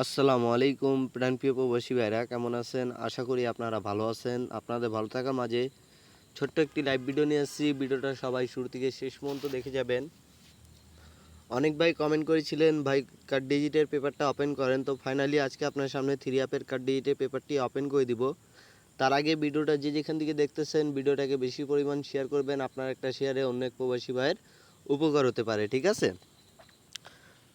আসসালামু আলাইকুম প্রাণপ্রিয় প্রবাসী ভাইরা, কেমন আছেন? আশা করি আপনারা ভালো আছেন। আপনাদের ভালো থাকার মাঝে ছোট্ট একটি লাইভ ভিডিও নিয়ে আসছি। ভিডিওটা সবাই শুরু থেকে শেষ পর্যন্ত দেখে যাবেন। অনেক ভাই কমেন্ট করেছিলেন, ভাই কার্ড ডিজিটের পেপারটা ওপেন করেন। তো ফাইনালি আজকে আপনার সামনে 3 অ্যাপের কার্ড ডিজিটের পেপারটি ওপেন করে দিব। তার আগে ভিডিওটা যে যেখান থেকে দেখতেছেন, ভিডিওটাকে বেশি পরিমাণ শেয়ার করবেন। আপনার একটা শেয়ারে অন্য এক প্রবাসী ভাইয়ের উপকার হতে পারে, ঠিক আছে?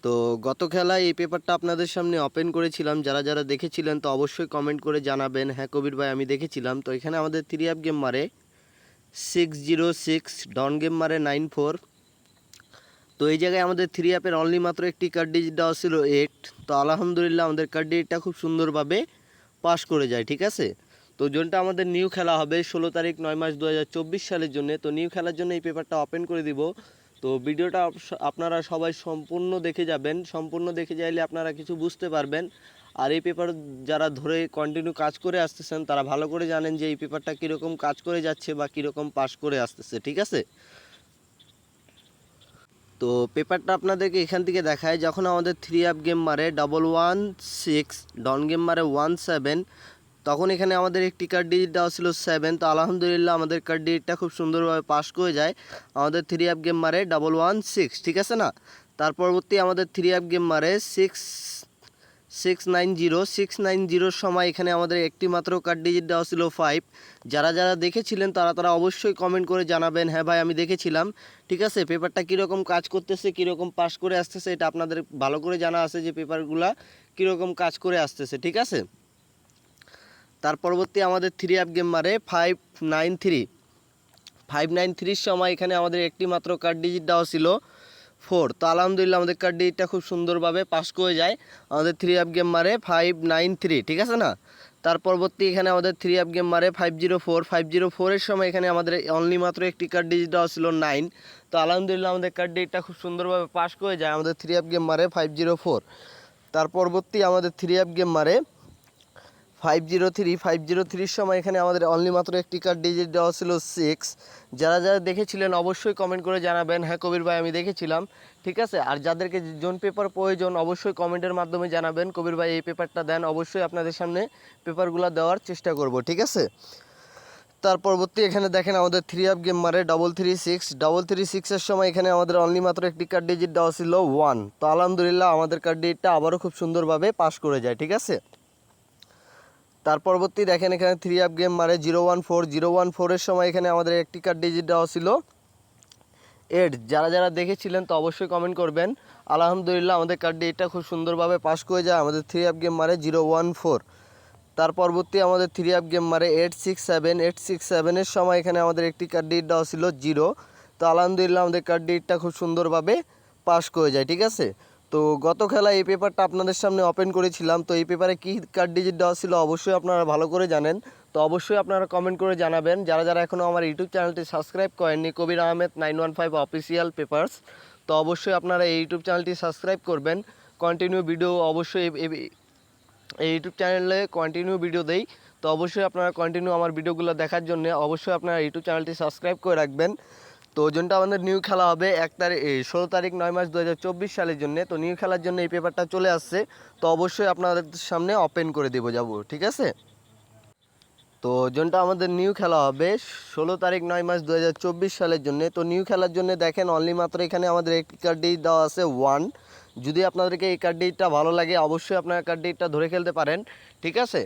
তো গত খেলায় এই পেপারটা আপনাদের সামনে ওপেন করেছিলাম। যারা যারা দেখেছিলেন তো অবশ্যই কমেন্ট করে জানাবেন। হ্যাঁ কবির ভাই, আমি দেখেছিলাম। তো এখানে আমাদের 3 অ্যাপ গেম মারে 606, ডন গেম মারে 94। তো এই জায়গায় আমাদের 3 অ্যাপের অনলি মাত্র একটি কার্ড ডিজিট দেওয়া ছিল 8। তো আলহামদুলিল্লাহ আমাদের কার্ড ডিজিটটা খুব সুন্দরভাবে পাস করে যায়, ঠিক আছে? তো জোনটা আমাদের নিউ খেলা হবে 16 তারিখ 9 মাস 2024 সালের জন্য। তো নিউ খেলার জন্য এই পেপারটা ওপেন করে দিব। তো ভিডিওটা আপনারা সবাই সম্পূর্ণ দেখে যাবেন। সম্পূর্ণ দেখে যাইলে আপনারা কিছু বুঝতে পারবেন। আর এই পেপার যারা ধরে কন্টিনিউ কাজ করে আসতেছেন তারা ভালো করে জানেন যে এই পেপারটা কীরকম কাজ করে যাচ্ছে বা কীরকম পাস করে আসতেছে, ঠিক আছে? তো পেপারটা আপনাদেরকে এখান থেকে দেখায়। যখন আমাদের 3 অ্যাপ গেম মারে 116, ডন গেম মারে 17, তখন এখানে আমাদের একটি কার্ড ডিজিট দেওয়া ছিল 7। তো আলহামদুলিল্লাহ আমাদের কার্ড ডিজিটটা খুব সুন্দরভাবে পাস করে যায়। আমাদের 3 অ্যাপ গেম মারে 116, ঠিক আছে না? তার পরবর্তী আমাদের 3 অ্যাপ গেম মারে 690 সময় এখানে আমাদের একটি মাত্র কার্ড ডিজিট দেওয়া ছিল 5। যারা যারা দেখেছিলেন তারা অবশ্যই কমেন্ট করে জানাবেন, হ্যাঁ ভাই আমি দেখেছিলাম, ঠিক আছে? পেপারটা কীরকম কাজ করতেছে, কীরকম পাস করে আসতেছে, এটা আপনাদের ভালো করে জানা আছে যে পেপারগুলা কীরকম কাজ করে আসতেছে, ঠিক আছে? তার পরবর্তী আমাদের 3 অ্যাপ গেম মারে 593 সময় এখানে আমাদের একটি মাত্র কার্ড ডিজিট দেওয়া ছিল 4। তো আলহামদুলিল্লাহ আমাদের কার্ড ডিজিটটা খুব সুন্দরভাবে পাস করে যায়। আমাদের 3 অ্যাপ গেম মারে 593, ঠিক আছে না? তার পরবর্তী এখানে আমাদের 3 অ্যাপ গেম মারে 504 সময় এখানে আমাদের অনলি মাত্র একটি কার্ড ডিজিট দেওয়া ছিল 9। তো আলহামদুলিল্লাহ আমাদের কার্ড ডিজিটটা খুব সুন্দরভাবে পাস করে যায়। আমাদের 3 অ্যাপ গেম মারে 504। তার পরবর্তী আমাদের 3 অ্যাপ গেম মারে 503 সময় এখানে আমাদের অনলি মাত্র একটি কার্ড ডিজিট দেওয়া ছিল 6। যারা যারা দেখেছিলেন অবশ্যই কমেন্ট করে জানাবেন, হ্যাঁ কবির ভাই আমি দেখেছিলাম, ঠিক আছে? আর যাদেরকে জোন পেপার প্রয়োজন অবশ্যই কমেন্টের মাধ্যমে জানাবেন, কবির ভাই এই পেপারটা দেন। অবশ্যই আপনাদের সামনে পেপারগুলো দেওয়ার চেষ্টা করব, ঠিক আছে? তার পরবর্তী এখানে দেখেন আমাদের 3 অ্যাপ গেম মারে 336 সময় এখানে আমাদের অনলি মাত্র একটি কার্ড ডিজিট দেওয়া ছিল 1। তো আলহামদুলিল্লাহ আমাদের কার্ড ডিজিটটা আবারও খুব সুন্দরভাবে পাস করে যায়, ঠিক আছে? তার পরবর্তী দেখেন এখানে 3 অ্যাপ গেম মারে 014 সময় এখানে আমাদের একটি কার্ড ডিজিট দেওয়া ছিল 8। যারা যারা দেখেছিলেন তো অবশ্যই কমেন্ট করবেন। আলহামদুলিল্লাহ আমাদের কার্ড ডিজিটটা খুব সুন্দরভাবে পাস করে যায়। আমাদের 3 অ্যাপ গেম মারে 014। তার পরবর্তী আমাদের 3 অ্যাপ গেম মারে 867 সময় এখানে আমাদের একটি কার্ড ডিজিট দেওয়া ছিল 0। তো আলহামদুলিল্লাহ আমাদের কার্ড ডিজিটটা খুব সুন্দরভাবে পাস করে যায়, ঠিক আছে? তো গত খেলায় এই পেপারটা আপনাদের সামনে ওপেন করেছিলাম। তো এই পেপারে কী কার্ড ডিজিট দেওয়া ছিল অবশ্যই আপনারা ভালো করে জানেন। তো অবশ্যই আপনারা কমেন্ট করে জানাবেন। যারা যারা এখনও আমার ইউটিউব চ্যানেলটি সাবস্ক্রাইব করেননি, কবির আহমেদ 915 অফিসিয়াল পেপারস, তো অবশ্যই আপনারা এই ইউটিউব চ্যানেলটি সাবস্ক্রাইব করবেন। কন্টিনিউ ভিডিও অবশ্যই এই ইউটিউব চ্যানেলে কন্টিনিউ ভিডিও দেই। তো অবশ্যই আপনারা কন্টিনিউ আমার ভিডিওগুলো দেখার জন্য অবশ্যই আপনারা ইউটিউব চ্যানেলটি সাবস্ক্রাইব করে রাখবেন। তো ওজনটা আমাদের নিউ খেলা হবে 16 তারিখ 9 মাস 2024 সালের জন্য। তো নিউ খেলার জন্য এই পেপারটা চলে আসছে। তো অবশ্যই আপনাদের সামনে ওপেন করে দেবো যাবো, ঠিক আছে? তো ওজনটা আমাদের নিউ খেলা হবে 16 তারিখ 9 মাস 2024 সালের জন্য। তো নিউ খেলার জন্য দেখেন অনলি মাত্র এখানে আমাদের একটি কার্ড ডিজিট দেওয়া আছে 1। যদি আপনাদেরকে এই কার্ড ডিজিটটা ভালো লাগে অবশ্যই আপনারা কার্ড ডিজিটটা ধরে খেলতে পারেন, ঠিক আছে?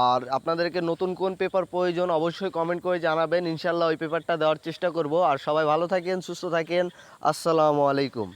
আর আপনাদেরকে নতুন কোন পেপার প্রয়োজন অবশ্যই কমেন্ট করে জানাবেন। ইনশাল্লাহ ওই পেপারটা দেওয়ার চেষ্টা করব। আর সবাই ভালো থাকেন, সুস্থ থাকেন। আসসালামু আলাইকুম।